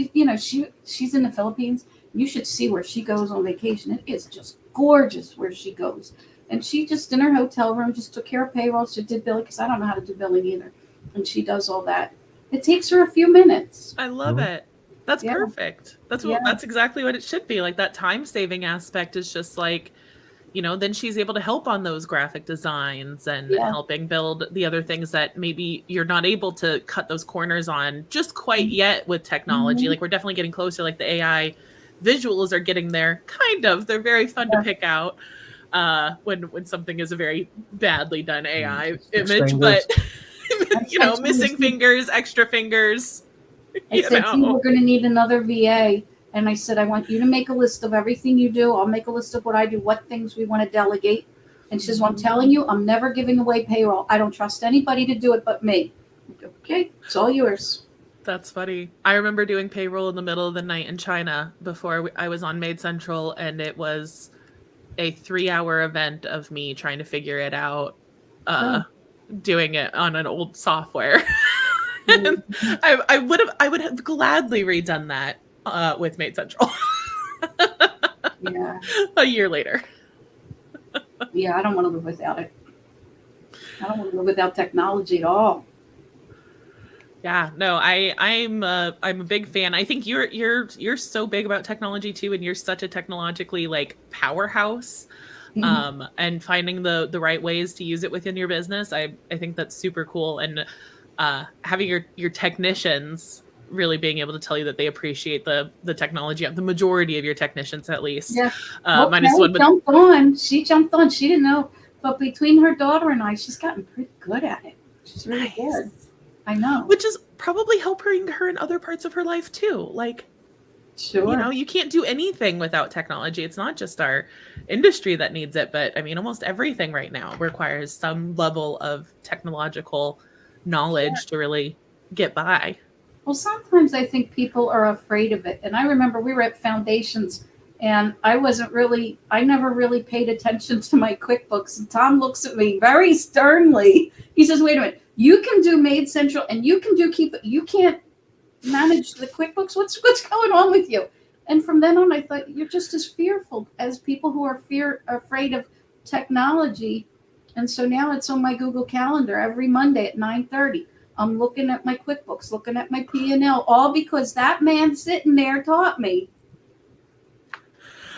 She's in the Philippines. You should see where she goes on vacation. It is just gorgeous where she goes. And she just, in her hotel room, just took care of payroll. She did billing, because I don't know how to do billing either. And she does all that. It takes her a few minutes. I love it. That's perfect. That's exactly what it should be. Like, that time saving aspect is just like, then she's able to help on those graphic designs and helping build the other things that maybe you're not able to cut those corners on just quite yet with technology. Like, we're definitely getting closer. Like, the AI visuals are getting there, kind of. They're very fun to pick out when something is a very badly done AI image, but missing fingers, extra fingers. I said, we're going to need another VA. And I said, I want you to make a list of everything you do. I'll make a list of what I do, what things we want to delegate. And she says, well, I'm telling you, I'm never giving away payroll. I don't trust anybody to do it but me. Okay, it's all yours. That's funny. I remember doing payroll in the middle of the night in China before I was on MaidCentral, and it was a 3-hour event of me trying to figure it out, doing it on an old software. And I would have gladly redone that with MaidCentral. A year later. I don't want to live without it. I don't want to live without technology at all. Yeah, no, I'm a big fan. I think you're so big about technology too, and you're such a technologically powerhouse. And finding the right ways to use it within your business. I think that's super cool. And having your technicians really being able to tell you that they appreciate the technology, the majority of your technicians at least. Minus one. She jumped on. She didn't know, but between her daughter and I, she's gotten pretty good at it. She's really good. I know. Which is probably helping her in other parts of her life too. Sure. You can't do anything without technology. It's not just our industry that needs it, but I mean, almost everything right now requires some level of technological knowledge to really get by. Well, sometimes I think people are afraid of it. And I remember we were at Foundations, and I never really paid attention to my QuickBooks. And Tom looks at me very sternly. He says, wait a minute, you can do MaidCentral and you can you can't manage the QuickBooks. What's going on with you? And from then on, I thought, you're just as fearful as people who are afraid of technology. And so now it's on my Google Calendar every Monday at 9:30. I'm looking at my QuickBooks, looking at my P&L, all because that man sitting there taught me.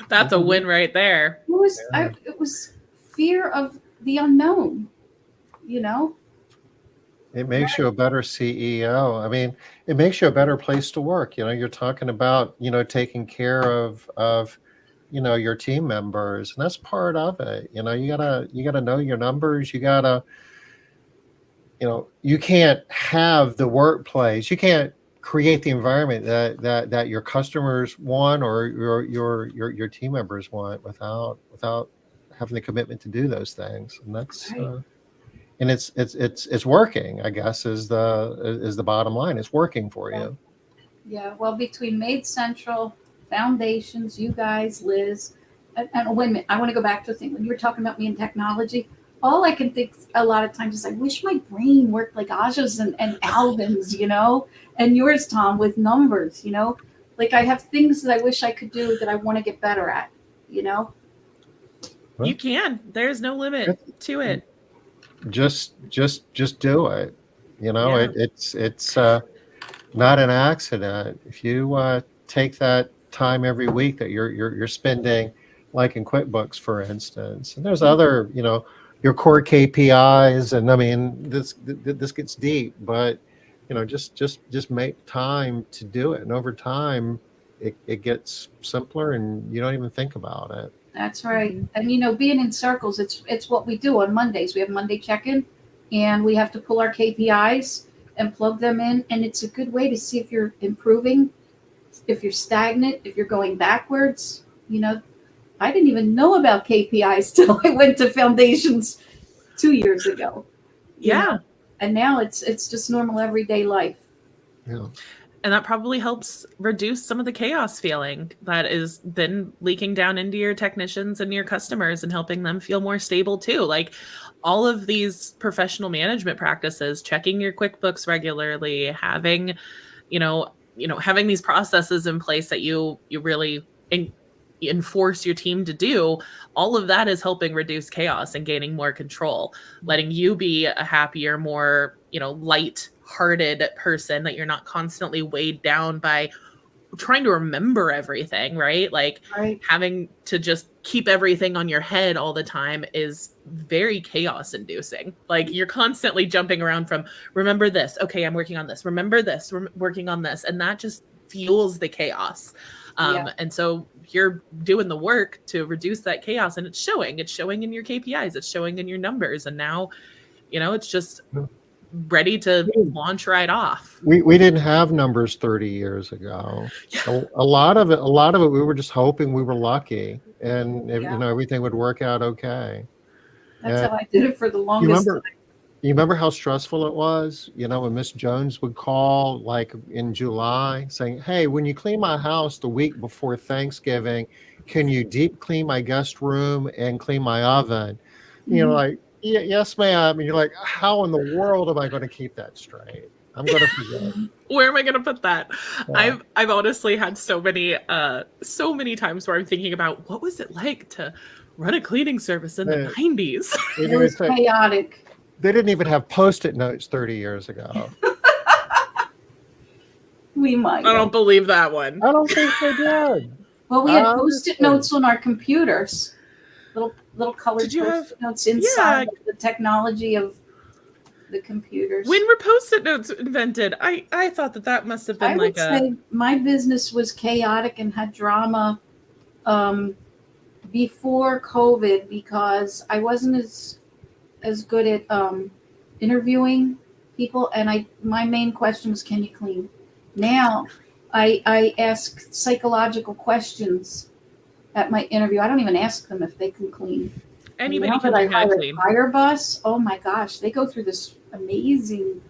That's a win right there. It was fear of the unknown, you know? It makes you a better CEO. I mean, it makes you a better place to work. You're talking about, taking care of, your team members, and that's part of it. You gotta know your numbers. You can't have the workplace. You can't create the environment that your customers want or your team members want without having the commitment to do those things. And that's Right. and it's working, I guess, is the bottom line. It's working for you. Yeah, well, between MaidCentral, Foundations, you guys, Liz, and wait a minute, I want to go back to a thing. When you were talking about me and technology, all I can think a lot of times is I wish my brain worked like Aja's and Alvin's, and yours, Tom, with numbers, Like I have things that I wish I could do that I want to get better at, You can. There's no limit to it. Just do it. Yeah. It's not an accident. If you take that time every week that you're spending, like in QuickBooks, for instance, and there's other, your core KPIs, and I mean this gets deep, but just make time to do it, and over time it gets simpler, and you don't even think about it. That's right. And being in circles, it's what we do on Mondays. We have Monday check-in, and we have to pull our KPIs and plug them in, and it's a good way to see if you're improving, if you're stagnant, if you're going backwards. I didn't even know about KPIs till I went to Foundations 2 years ago. Yeah. And now it's just normal everyday life. Yeah. And that probably helps reduce some of the chaos feeling that is then leaking down into your technicians and your customers and helping them feel more stable too. Like all of these professional management practices, checking your QuickBooks regularly, having, having these processes in place that you really enforce your team to do, all of that is helping reduce chaos and gaining more control, letting you be a happier, more, light-hearted person, that you're not constantly weighed down by trying to remember everything, right? Like having to just keep everything on your head all the time is very chaos inducing. Like you're constantly jumping around from, remember this, okay, I'm working on this, remember this, working on this, and that just fuels the chaos. And so you're doing the work to reduce that chaos, and it's showing in your KPIs, it's showing in your numbers. And now, it's just ready to launch right off. We didn't have numbers 30 years ago. A lot of it, we were just hoping we were lucky, and everything would work out okay. That's how I did it for the longest time. You remember how stressful it was, when Miss Jones would call like in July saying, "Hey, when you clean my house the week before Thanksgiving, can you deep clean my guest room and clean my oven?" Like, yes, ma'am. And you're like, how in the world am I going to keep that straight? I'm going to forget. Where am I going to put that? Yeah. I've honestly had so many times where I'm thinking about what was it like to run a cleaning service in the 90s. It was chaotic. They didn't even have Post-it notes 30 years ago. We might. I don't believe that one. I don't think they did. Well, we had Post-it notes on our computers. Little colored Post-it notes inside of the technology of the computers. When were Post-it notes invented? I thought that must have been I would say my business was chaotic and had drama before COVID, because I wasn't as good at interviewing people, and my main question was, can you clean? Now I ask psychological questions at my interview. I don't even ask them if they can clean. Anybody can learn how to clean. Fire bus, oh my gosh, they go through this amazing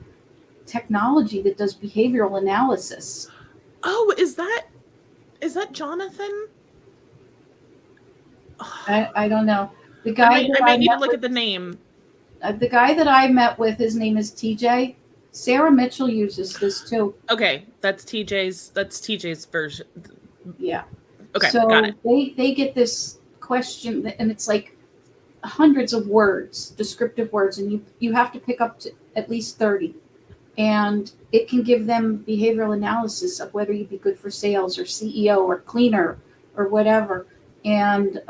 technology that does behavioral analysis. Oh, is that Jonathan? I don't know. The guy I might need to look at the name. The guy that I met with, his name is TJ. Sarah Mitchell uses this too. Okay, that's TJ's version. Yeah. Okay, so got it. They get this question, and it's like hundreds of words, descriptive words, and you have to pick up to at least 30. and it can give them behavioral analysis of whether you'd be good for sales or CEO or cleaner or whatever. And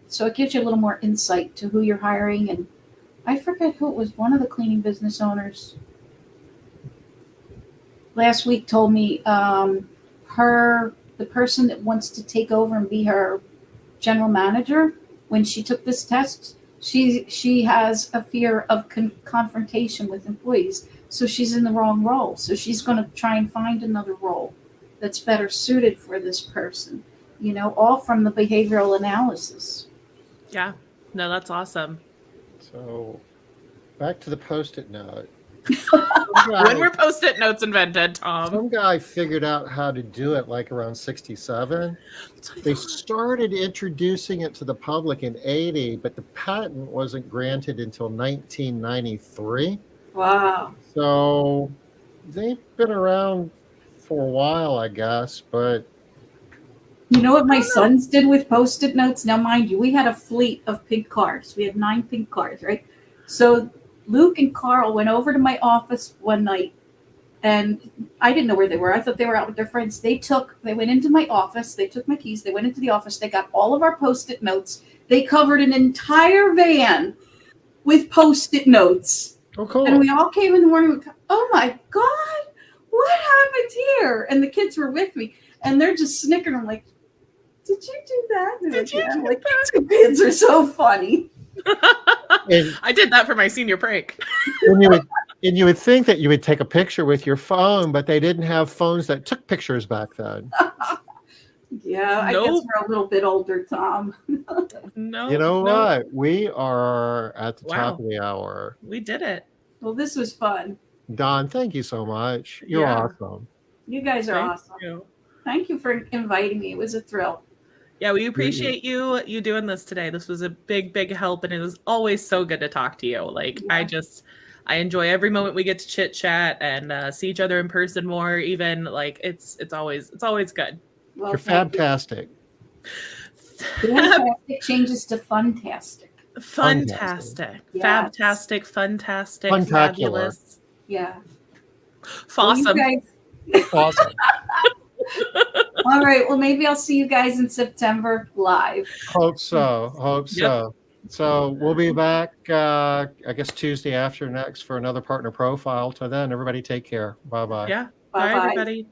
so it gives you a little more insight to who you're hiring. And I forget who it was. One of the cleaning business owners last week told me the person that wants to take over and be her general manager, when she took this test, she has a fear of confrontation with employees. So she's in the wrong role. So she's going to try and find another role that's better suited for this person, all from the behavioral analysis. Yeah. No, that's awesome. So back to the Post-it note. When were Post-it notes invented, Tom? Some guy figured out how to do it like around 67. They started introducing it to the public in 80, but the patent wasn't granted until 1993. Wow. So they've been around for a while, I guess, but you know what my sons did with Post-it notes? Now, mind you, we had a fleet of pink cars. We had 9 pink cars, right? So Luke and Carl went over to my office one night, and I didn't know where they were. I thought they were out with their friends. They went into my office. They took my keys. They went into the office. They got all of our Post-it notes. They covered an entire van with Post-it notes. oh, cool. And we all came in the morning. And, oh my God, what happened here? And the kids were with me, and they're just snickering. I'm like, did you do that? I'm like, these kids are so funny. And I did that for my senior prank. and you would think that you would take a picture with your phone, but they didn't have phones that took pictures back then. Yeah, I guess we're a little bit older, Tom. No. You know what? We are at the top Wow. of the hour. We did it. Well, this was fun. Don, thank you so much. You're awesome. You guys are awesome. Thank you for inviting me. It was a thrill. Yeah, we appreciate you doing this today. This was a big, big help, and it was always so good to talk to you. Like, yeah. I enjoy every moment we get to chit chat and see each other in person more. Even like it's always good. Well, you're fantastic. Fantastic changes to funtastic. Fantastic. Yes. Fabtastic. Fantastic. Funtacular. Fabulous. Yeah. Awesome. Awesome. All right. Well, maybe I'll see you guys in September live. Hope so. So. So we'll be back, I guess, Tuesday after next for another partner profile. Till then, everybody take care. Bye-bye. Yeah. Bye, everybody.